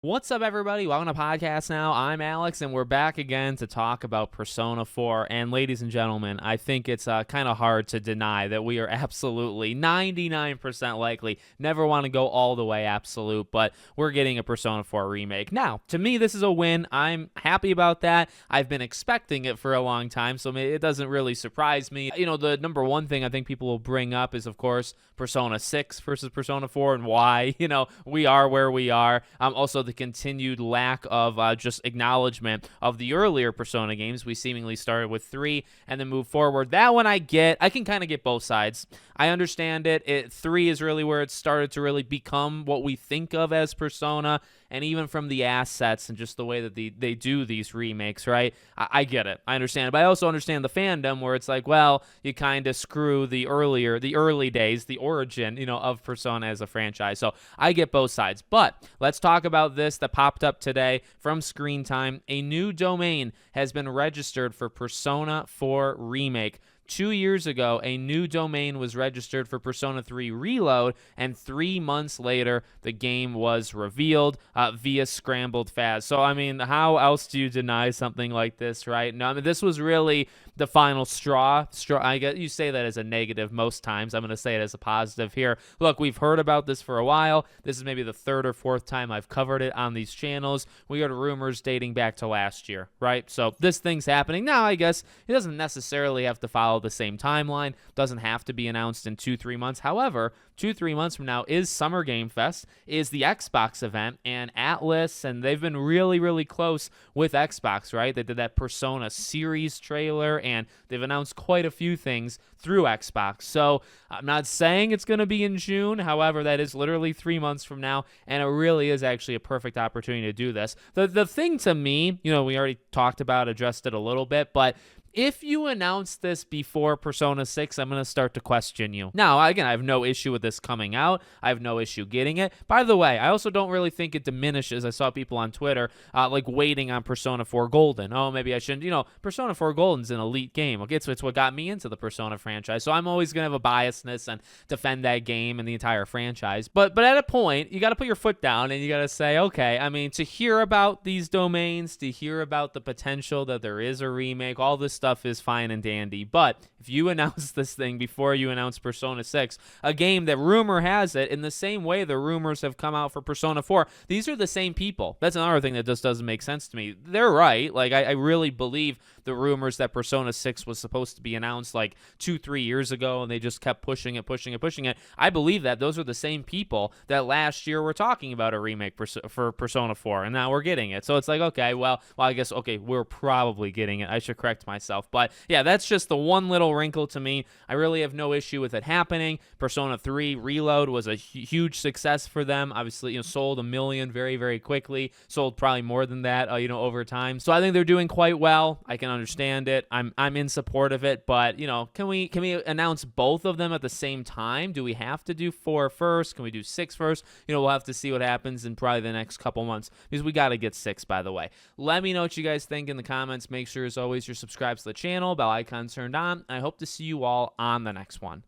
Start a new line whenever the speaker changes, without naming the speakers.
What's up, everybody? Welcome to podcast now. I'm Alex, and we're back again to talk about Persona 4. And ladies and gentlemen, I think it's kind of hard to deny that we are absolutely 99% likely, never want to go all the way absolute, but we're getting a Persona 4 remake. Now, to me, this is a win. I'm happy about that. I've been expecting it for a long time, so it doesn't really surprise me. You know, the number one thing I think people will bring up is, of course, Persona 6 versus Persona 4 and why, we are where we are. Also, the continued lack of just acknowledgement of the earlier Persona games. We seemingly started with 3 and then moved forward. That one I can kind of get both sides. I understand it. 3 is really where it started to really become what we think of as Persona, and even from the assets and just the way that they do these remakes, right? I get it. I understand it. But I also understand the fandom where it's like, well, you kind of screw the early days, the origin, of Persona as a franchise. So I get both sides. But let's talk about this that popped up today from Screen Time. A new domain has been registered for Persona 4 Remake. 2 years ago, a new domain was registered for Persona 3 Reload, and 3 months later, the game was revealed via Scrambled Fast. So, how else do you deny something like this, right? No, this was really the final straw. I guess you say that as a negative most times. I'm going to say it as a positive here. Look, we've heard about this for a while. This is maybe the third or fourth time I've covered it on these channels. We heard rumors dating back to last year, right? So this thing's happening. Now, I guess it doesn't necessarily have to follow the same timeline, doesn't have to be announced in 2-3 months. However, 2-3 months from now is Summer Game Fest, is the Xbox event, and Atlas, and they've been really close with Xbox, right? They did that Persona series trailer, and they've announced quite a few things through Xbox. So I'm not saying it's going to be in June. However, that is literally 3 months from now, and it really is actually a perfect opportunity to do this. The thing to me, we already talked about, addressed it a little bit, but if you announce this before Persona 6, I'm going to start to question you. Now, again, I have no issue with this coming out. I have no issue getting it. By the way, I also don't really think it diminishes. I saw people on Twitter waiting on Persona 4 Golden. Oh, maybe I shouldn't. Persona 4 Golden's an elite game. Okay, it's what got me into the Persona franchise. So I'm always going to have a biasness and defend that game and the entire franchise. But at a point, you got to put your foot down and you got to say, okay, to hear about these domains, to hear about the potential that there is a remake, all this stuff is fine and dandy, but if you announce this thing before you announce Persona 6, a game that rumor has it, in the same way the rumors have come out for Persona 4, these are the same people. That's another thing that just doesn't make sense to me. They're right. I really believe the rumors that Persona 6 was supposed to be announced 2-3 years ago, and they just kept pushing it. I believe that those are the same people that last year were talking about a remake for Persona 4, and now we're getting it. So it's okay, well, I guess, we're probably getting it. I should correct myself. But yeah, that's just the one little wrinkle to me. I really have no issue with it happening. Persona 3 Reload was a huge success for them. Obviously, sold 1 million very quickly. Sold probably more than that, over time. So I think they're doing quite well. I can understand it. I'm in support of it. But can we announce both of them at the same time? Do we have to do 4 first? Can we do 6 first? We'll have to see what happens in probably the next couple months, because we got to get 6, by the way. Let me know what you guys think in the comments. Make sure, as always, you're subscribed to the channel, bell icon turned on. I hope to see you all on the next one.